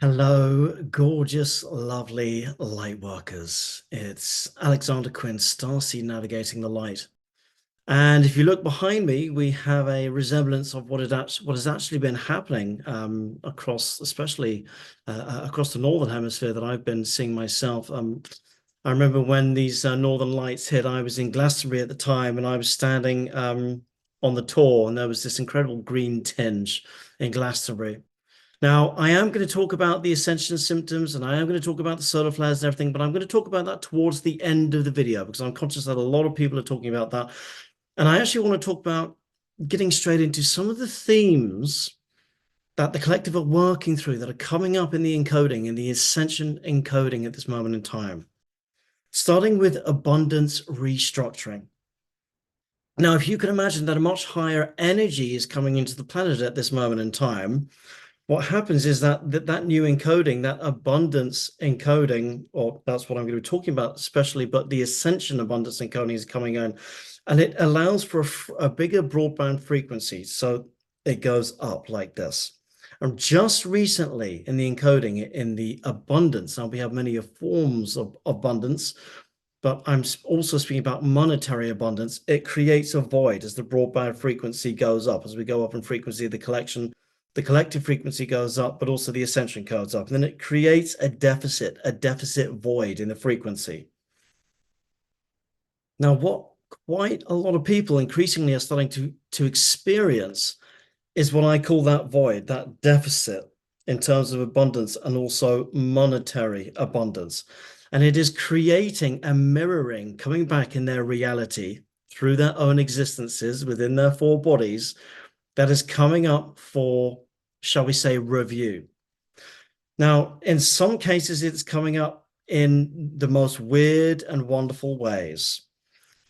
Hello, gorgeous, lovely light workers. It's Alexander Quinn, Starseed Navigating the Light. And if you look behind me, we have a resemblance of what has actually been happening across, especially across the Northern Hemisphere that I've been seeing myself. I remember when these Northern Lights hit, I was in Glastonbury at the time, and I was standing on the tour, and there was this incredible green tinge in Glastonbury. Now, I am going to talk about the Ascension symptoms, and I am going to talk about the solar flares and everything, but I'm going to talk about that towards the end of the video because I'm conscious that a lot of people are talking about that. And I actually want to talk about getting straight into some of the themes that the collective are working through that are coming up in the encoding, in the Ascension encoding at this moment in time, starting with abundance restructuring. Now, if you can imagine that a much higher energy is coming into the planet at this moment in time, what happens is that new encoding, that abundance encoding, or that's what I'm going to be talking about especially, but the Ascension abundance encoding is coming in, and it allows for a bigger broadband frequency. So it goes up like this. And just recently in the encoding, in the abundance, now we have many forms of abundance, but I'm also speaking about monetary abundance. It creates a void as the broadband frequency goes up. As we go up in frequency, the collective frequency goes up, but also the ascension goes up. And then it creates a deficit void in the frequency. Now, what quite a lot of people increasingly are starting to experience is what I call that void, that deficit in terms of abundance and also monetary abundance. And it is creating a mirroring coming back in their reality through their own existences within their four bodies that is coming up for, shall we say, review. Now, in some cases, it's coming up in the most weird and wonderful ways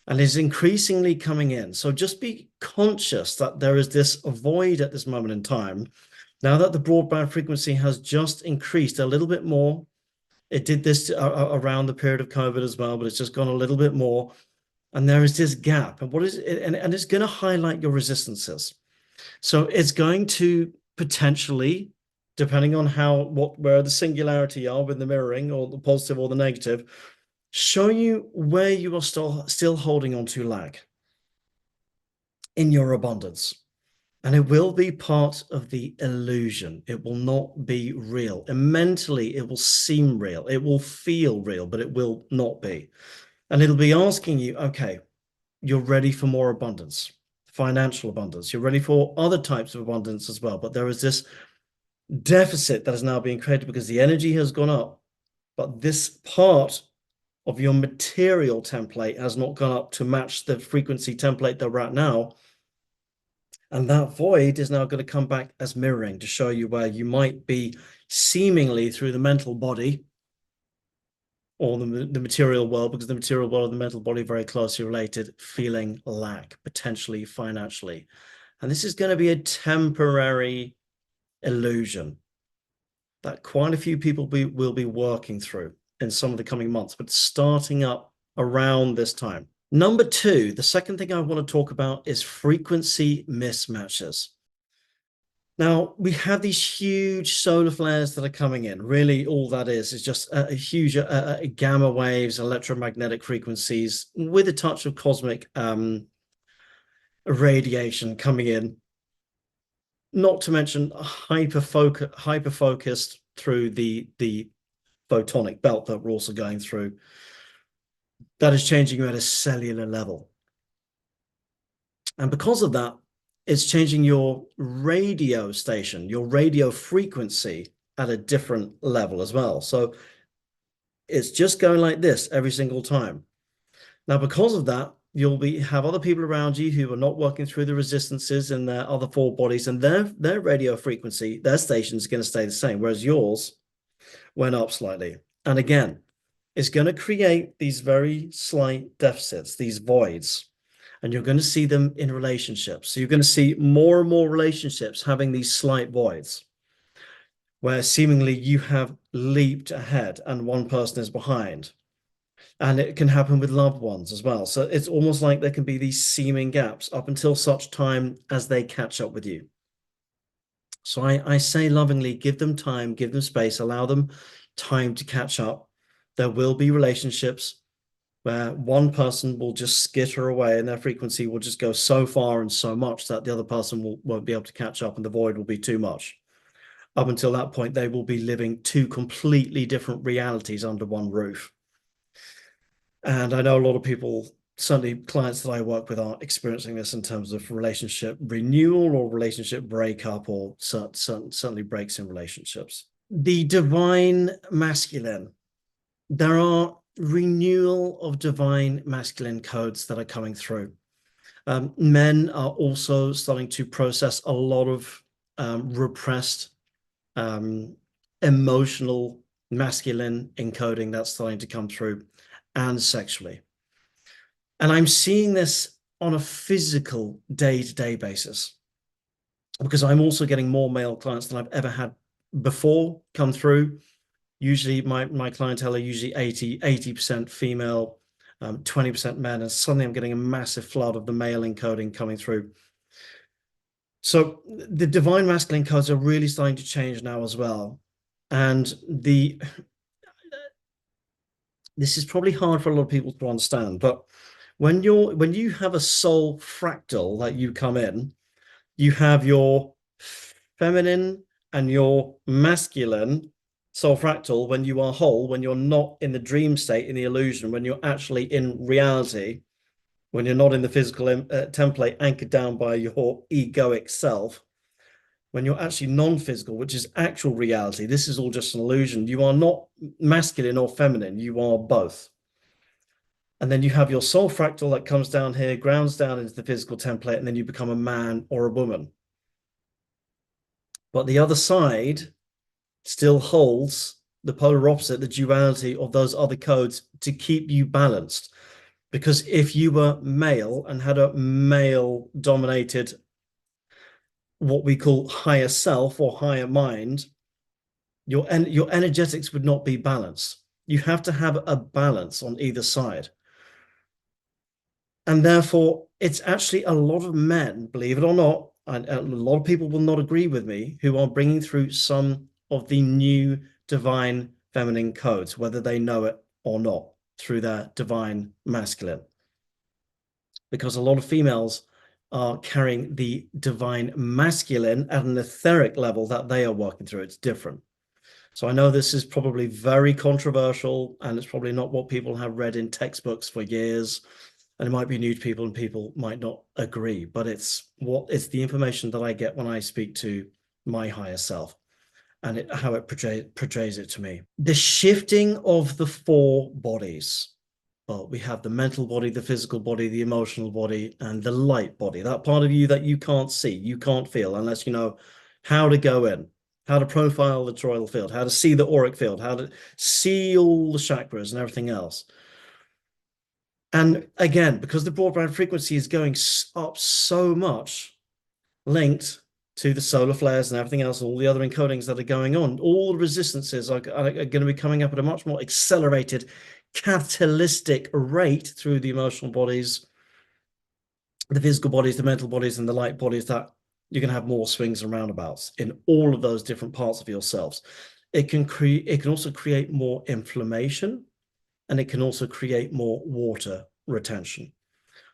and is increasingly coming in. So just be conscious that there is this void at this moment in time. Now that the broadband frequency has just increased a little bit more, it did this around the period of COVID as well, but it's just gone a little bit more. And there is this gap. And what is it? And it's going to highlight your resistances. So it's going to potentially, depending on where the singularity are with the mirroring or the positive or the negative, show you where you are still holding on to lack in your abundance. And it will be part of the illusion. It will not be real. And mentally, it will seem real. It will feel real, but it will not be. And it'll be asking you, okay, you're ready for more abundance, financial abundance. You're ready for other types of abundance as well. But there is this deficit that is now being created because the energy has gone up, but this part of your material template has not gone up to match the frequency template that we're at now. And that void is now going to come back as mirroring to show you where you might be seemingly through the mental body or the material world, because the material world and the mental body are very closely related, feeling lack, potentially financially. And this is going to be a temporary illusion that quite a few people will be working through in some of the coming months, but starting up around this time. Number two, the second thing I want to talk about is frequency mismatches. Now, we have these huge solar flares that are coming in. Really, all that is just a huge gamma waves, electromagnetic frequencies with a touch of cosmic radiation coming in. Not to mention hyper-focused through the photonic belt that we're also going through. That is changing you at a cellular level. And because of that, it's changing your radio station, your radio frequency at a different level as well. So it's just going like this every single time. Now, because of that, you'll have other people around you who are not working through the resistances in their other four bodies, and their radio frequency, their station is going to stay the same, whereas yours went up slightly. And again, it's going to create these very slight deficits, these voids. And you're going to see them in relationships. So you're going to see more and more relationships having these slight voids where seemingly you have leaped ahead and one person is behind. And it can happen with loved ones as well. So it's almost like there can be these seeming gaps up until such time as they catch up with you. So I say lovingly, give them time, give them space, allow them time to catch up. There will be relationships where one person will just skitter away and their frequency will just go so far and so much that the other person won't be able to catch up and the void will be too much. Up until that point, they will be living two completely different realities under one roof. And I know a lot of people, certainly clients that I work with, are experiencing this in terms of relationship renewal or relationship breakup, or certainly breaks in relationships. The divine masculine. There are renewal of divine masculine codes that are coming through. Men are also starting to process a lot of repressed emotional masculine encoding that's starting to come through, and sexually. And I'm seeing this on a physical day-to-day basis, because I'm also getting more male clients than I've ever had before come through. Usually my clientele are usually 80% female, 20% men, and suddenly I'm getting a massive flood of the male encoding coming through. So the divine masculine codes are really starting to change now as well. And this is probably hard for a lot of people to understand, but when you have a soul fractal that you come in, you have your feminine and your masculine soul fractal when you are whole, when you're not in the dream state, in the illusion, when you're actually in reality, when you're not in the physical template anchored down by your egoic self, when you're actually non-physical, which is actual reality. This is all just an illusion. You are not masculine or feminine, you are both. And then you have your soul fractal that comes down here, grounds down into the physical template, and then you become a man or a woman. But the other side still holds the polar opposite, the duality of those other codes, to keep you balanced. Because if you were male and had a male dominated, what we call higher self or higher mind, your energetics would not be balanced. You have to have a balance on either side. And therefore, it's actually a lot of men, believe it or not, and a lot of people will not agree with me, who are bringing through some of the new divine feminine codes, whether they know it or not, through their divine masculine. Because a lot of females are carrying the divine masculine at an etheric level that they are working through. It's different. So I know this is probably very controversial, and it's probably not what people have read in textbooks for years. And it might be new to people and people might not agree, but it's the information that I get when I speak to my higher self, and how it portrays it to me. The shifting of the four bodies. Well, we have the mental body, the physical body, the emotional body, and the light body, that part of you that you can't see, you can't feel, unless you know how to go in, how to profile the toroidal field, how to see the auric field, how to see all the chakras and everything else. And again, because the broadband frequency is going up so much, linked to the solar flares and everything else, all the other encodings that are going on, all the resistances are going to be coming up at a much more accelerated, catalytic rate through the emotional bodies, the physical bodies, the mental bodies, and the light bodies, that you're going to have more swings and roundabouts in all of those different parts of yourselves. It can also create more inflammation, and it can also create more water retention.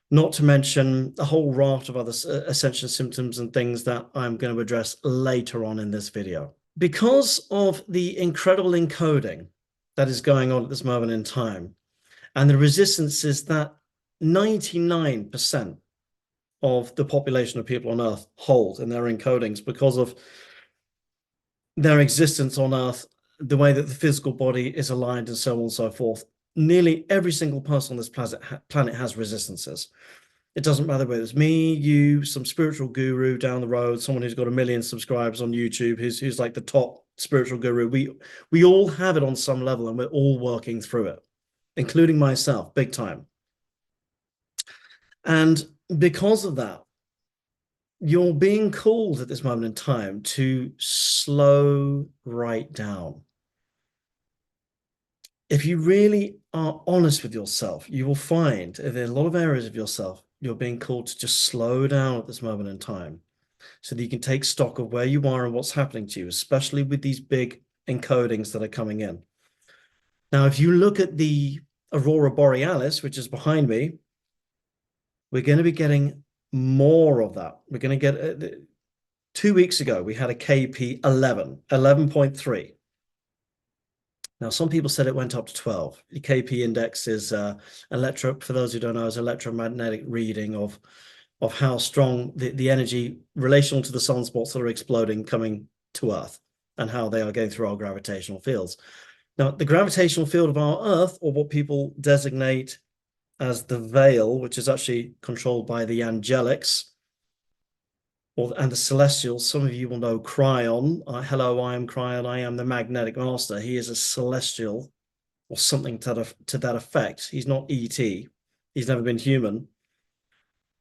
Not to mention a whole raft of other ascension symptoms and things that I'm going to address later on in this video. Because of the incredible encoding that is going on at this moment in time, and the resistances that 99% of the population of people on Earth hold in their encodings, because of their existence on Earth, the way that the physical body is aligned and so on and so forth, nearly every single person on this planet has resistances. It doesn't matter whether it's me, you, some spiritual guru down the road, someone who's got 1 million subscribers on YouTube, who's like the top spiritual guru. We all have it on some level, and we're all working through it, including myself, big time. And because of that, you're being called at this moment in time to slow right down. If you really are honest with yourself, you will find that in a lot of areas of yourself, you're being called to just slow down at this moment in time. so that you can take stock of where you are and what's happening to you, especially with these big encodings that are coming in. Now, if you look at the Aurora Borealis, which is behind me, we're going to be getting more of that. We're going to get 2 weeks ago, we had a KP 11.3. Now, some people said it went up to 12. The KP index is for those who don't know, is electromagnetic reading of how strong the energy relational to the sunspots that are exploding coming to Earth and how they are going through our gravitational fields. Now, the gravitational field of our Earth, or what people designate as the veil, which is actually controlled by the angelics, and the celestials. Some of you will know Cryon. Hello, I am Cryon. I am the magnetic master. He is a celestial or something to that effect. He's not ET. He's never been human.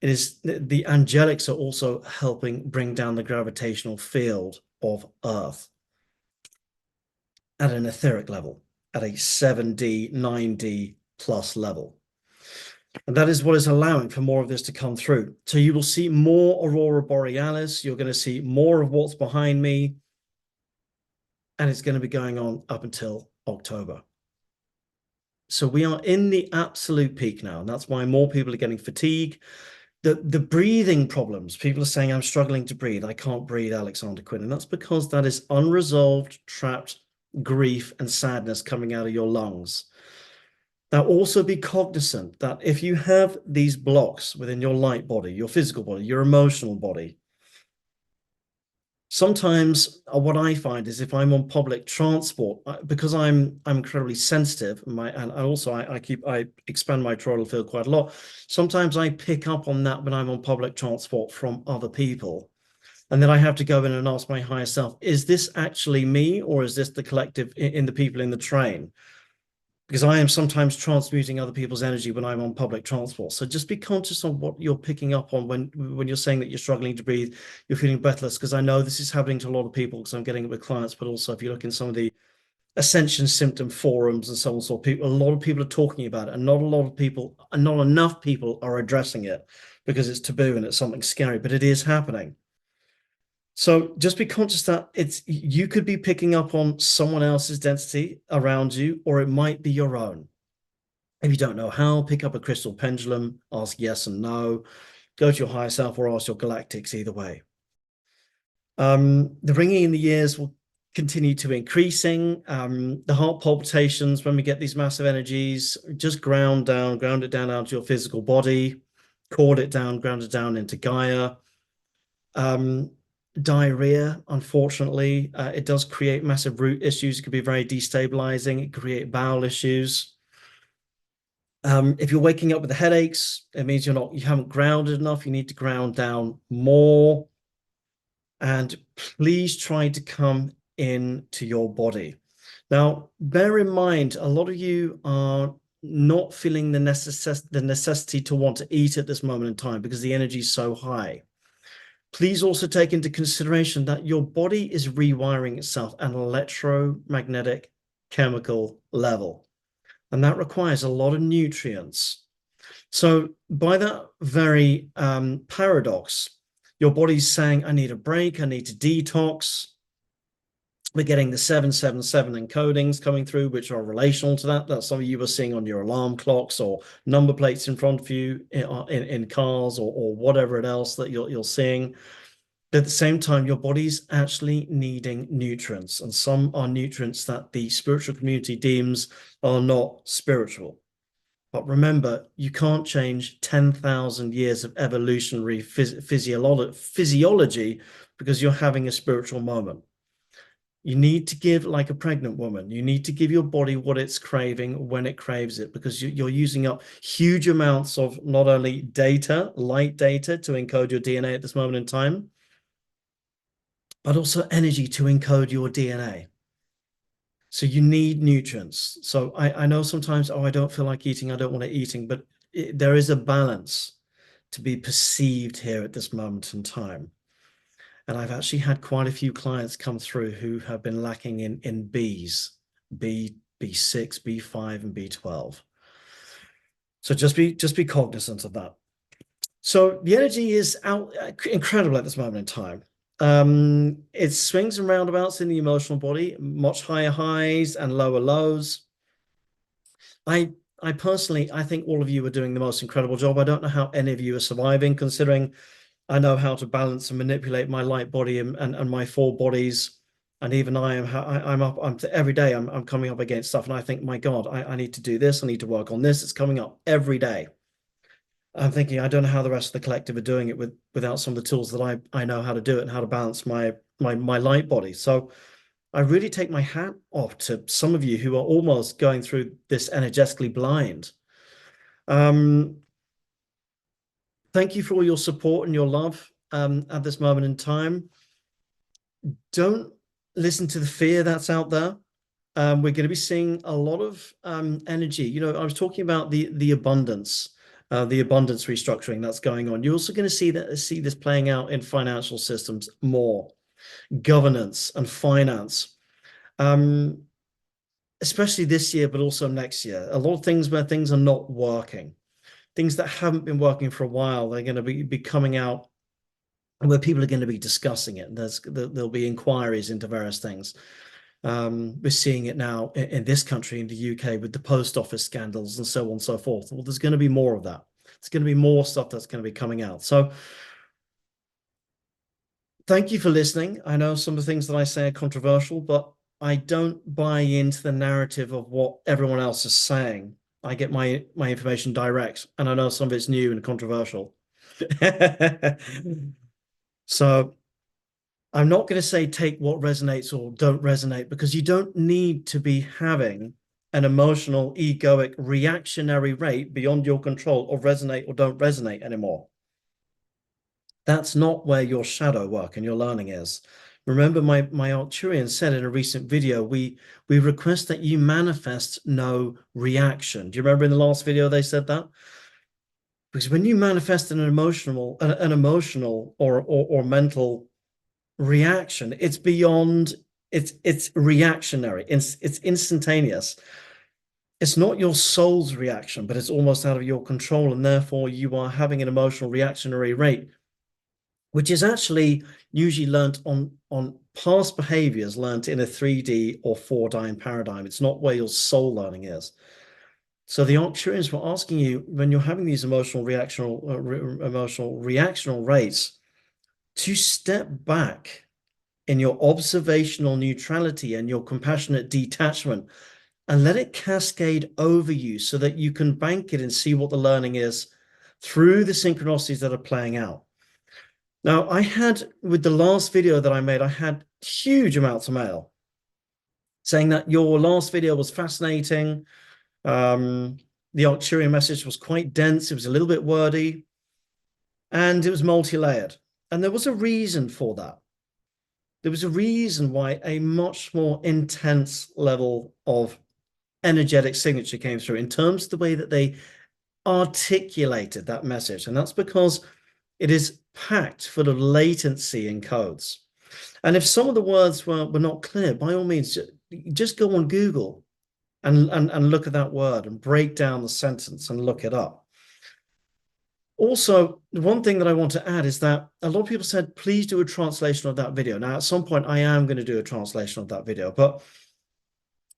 It is the angelics are also helping bring down the gravitational field of Earth at an etheric level, at a 7D, 9D plus level. And that is what is allowing for more of this to come through. So you will see more Aurora Borealis. You're going to see more of what's behind me. And it's going to be going on up until October. So we are in the absolute peak now. And that's why more people are getting fatigue. The breathing problems. People are saying, I'm struggling to breathe. I can't breathe, Alexander Quinn. And that's because that is unresolved, trapped grief and sadness coming out of your lungs. Now, also be cognizant that if you have these blocks within your light body, your physical body, your emotional body, sometimes what I find is if I'm on public transport, because I'm incredibly sensitive, and also I expand my toroidal field quite a lot. Sometimes I pick up on that when I'm on public transport from other people. And then I have to go in and ask my higher self, is this actually me, or is this the collective in the people in the train? Because I am sometimes transmuting other people's energy when I'm on public transport. So just be conscious of what you're picking up on when you're saying that you're struggling to breathe, you're feeling breathless, because I know this is happening to a lot of people because I'm getting it with clients, but also if you look in some of the Ascension symptom forums and so on, so a lot of people are talking about it, and not enough people are addressing it because it's taboo and it's something scary, but it is happening. So just be conscious that you could be picking up on someone else's density around you, or it might be your own. If you don't know how, pick up a crystal pendulum, ask yes and no, go to your higher self or ask your galactics, either way. The ringing in the ears will continue to increasing. The heart palpitations, when we get these massive energies, just ground it down out to your physical body, cord it down, ground it down into Gaia. Diarrhea, unfortunately, it does create massive root issues. It could be very destabilizing. It could create bowel issues. If you're waking up with the headaches, it means you haven't grounded enough. You need to ground down more. And please try to come into your body. Now, bear in mind, a lot of you are not feeling the necessity to want to eat at this moment in time because the energy is so high. Please also take into consideration that your body is rewiring itself at an electromagnetic chemical level, and that requires a lot of nutrients. So by that very paradox, your body's saying, I need a break, I need to detox. We're getting the 777 encodings coming through, which are relational to that. That's some of you are seeing on your alarm clocks or number plates in front of you in cars or whatever else that you're seeing. At the same time, your body's actually needing nutrients, and some are nutrients that the spiritual community deems are not spiritual. But remember, you can't change 10,000 years of evolutionary physiology because you're having a spiritual moment. You need to give, like a pregnant woman, you need to give your body what it's craving when it craves it, because you're using up huge amounts of not only data, light data to encode your DNA at this moment in time, but also energy to encode your DNA. So you need nutrients. So I know sometimes, I don't feel like eating, I don't want to eating, but there is a balance to be perceived here at this moment in time. And I've actually had quite a few clients come through who have been lacking in Bs, B6, B5, and B12. So just be cognizant of that. So the energy is incredible at this moment in time. It swings and roundabouts in the emotional body, much higher highs and lower lows. I I personally, I think all of you are doing the most incredible job. I don't know how any of you are surviving, considering I know how to balance and manipulate my light body and my four bodies. And even I'm up, every day I'm coming up against stuff. And I think, my God, I need to do this. I need to work on this. It's coming up every day. I'm thinking, I don't know how the rest of the collective are doing it without some of the tools that I know how to do it and how to balance my light body. So I really take my hat off to some of you who are almost going through this energetically blind. Thank you for all your support and your love at this moment in time. Don't listen to the fear that's out there. We're going to be seeing a lot of energy. You know, I was talking about the abundance restructuring that's going on. You're also going to see this playing out in financial systems more, governance and finance, especially this year, but also next year. A lot of things where things are not working, things that haven't been working for a while, they're going to be coming out where people are going to be discussing it. There'll be inquiries into various things. We're seeing it now in this country, in the UK, with the post office scandals and so on and so forth. Well, there's going to be more of that. There's going to be more stuff that's going to be coming out. So thank you for listening. I know some of the things that I say are controversial, but I don't buy into the narrative of what everyone else is saying. I get my information direct, and I know some of it's new and controversial. So I'm not going to say take what resonates or don't resonate, because you don't need to be having an emotional, egoic, reactionary rate beyond your control or resonate or don't resonate anymore. That's not where your shadow work and your learning is. Remember, my Arcturian said in a recent video, we request that you manifest no reaction. Do you remember in the last video they said that? Because when you manifest an emotional or mental reaction, it's beyond, it's reactionary, it's instantaneous. It's not your soul's reaction, but it's almost out of your control, and therefore you are having an emotional reactionary rate, which is actually usually learnt on past behaviors learnt in a 3D or 4D paradigm. It's not where your soul learning is. So the Arcturians were asking you, when you're having these emotional reactional rates, to step back in your observational neutrality and your compassionate detachment, and let it cascade over you so that you can bank it and see what the learning is through the synchronicities that are playing out. Now, with the last video that I made, I had huge amounts of mail saying that your last video was fascinating. The Arcturian message was quite dense. It was a little bit wordy, and it was multi-layered. And there was a reason for that. There was a reason why a much more intense level of energetic signature came through in terms of the way that they articulated that message. And that's because it is packed full of latency in codes. And if some of the words were not clear, by all means, just go on Google and look at that word and break down the sentence and look it up. Also, one thing that I want to add is that a lot of people said, please do a translation of that video. Now, at some point, I am going to do a translation of that video, but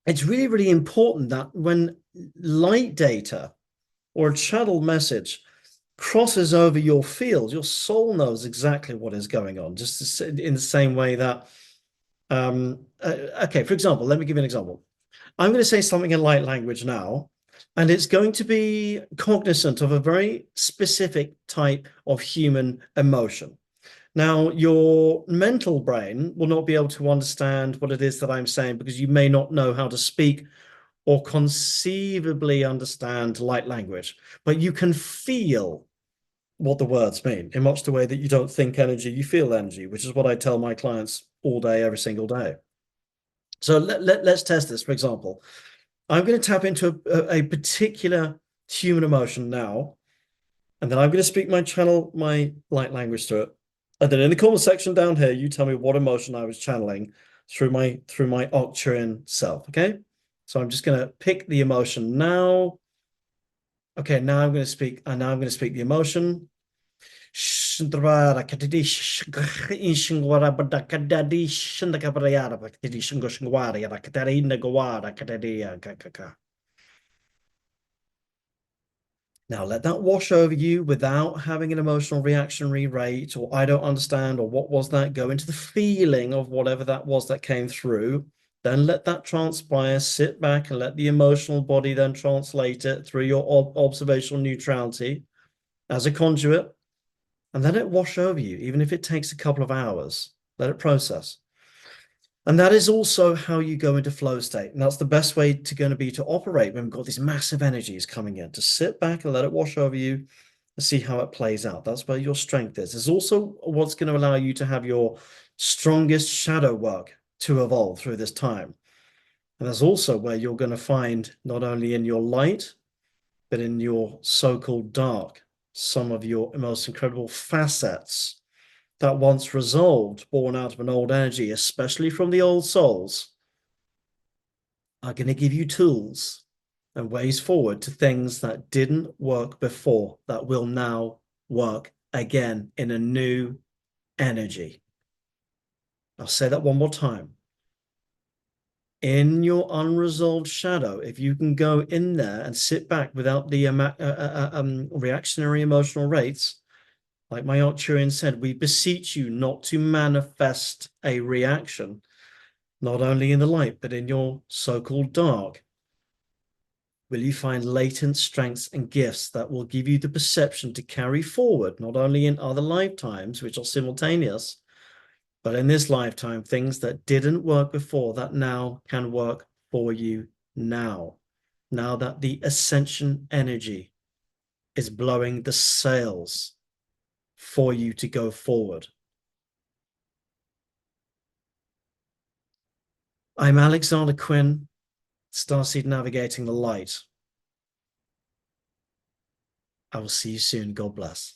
it's really, really important that when light data or a channel message crosses over your field, your soul knows exactly what is going on, just in the same way that, okay, for example, let me give you an example. I'm going to say something in light language now, and it's going to be cognizant of a very specific type of human emotion. Now, your mental brain will not be able to understand what it is that I'm saying, because you may not know how to speak or conceivably understand light language, but you can feel what the words mean in much the way that you don't think energy, you feel energy, which is what I tell my clients all day, every single day. So let's test this. For example, I'm going to tap into a particular human emotion now, and then I'm going to speak my light language to it. And then in the comment section down here, you tell me what emotion I was channeling through my Arcturian self. Okay. So I'm just going to pick the emotion now. Okay, now I'm going to speak, and now I'm going to speak the emotion. Now let that wash over you without having an emotional reactionary rate or I don't understand or what was that. Go into the feeling of whatever that was that came through. Then let that transpire, sit back and let the emotional body then translate it through your observational neutrality as a conduit and let it wash over you, even if it takes a couple of hours. Let it process. And that is also how you go into flow state. And that's the best way to operate when we've got these massive energies coming in, to sit back and let it wash over you and see how it plays out. That's where your strength is. It's also what's going to allow you to have your strongest shadow work to evolve through this time. And that's also where you're going to find, not only in your light, but in your so-called dark, some of your most incredible facets that once resolved, born out of an old energy, especially from the old souls, are going to give you tools and ways forward to things that didn't work before that will now work again in a new energy. I'll say that one more time. In your unresolved shadow, if you can go in there and sit back without the reactionary emotional rates, like my Arcturian said, we beseech you not to manifest a reaction, not only in the light, but in your so-called dark. Will you find latent strengths and gifts that will give you the perception to carry forward, not only in other lifetimes, which are simultaneous, but in this lifetime, things that didn't work before that now can work for you now. Now that the Ascension energy is blowing the sails for you to go forward. I'm Alexander Quinn, Starseed Navigating the Light. I will see you soon. God bless.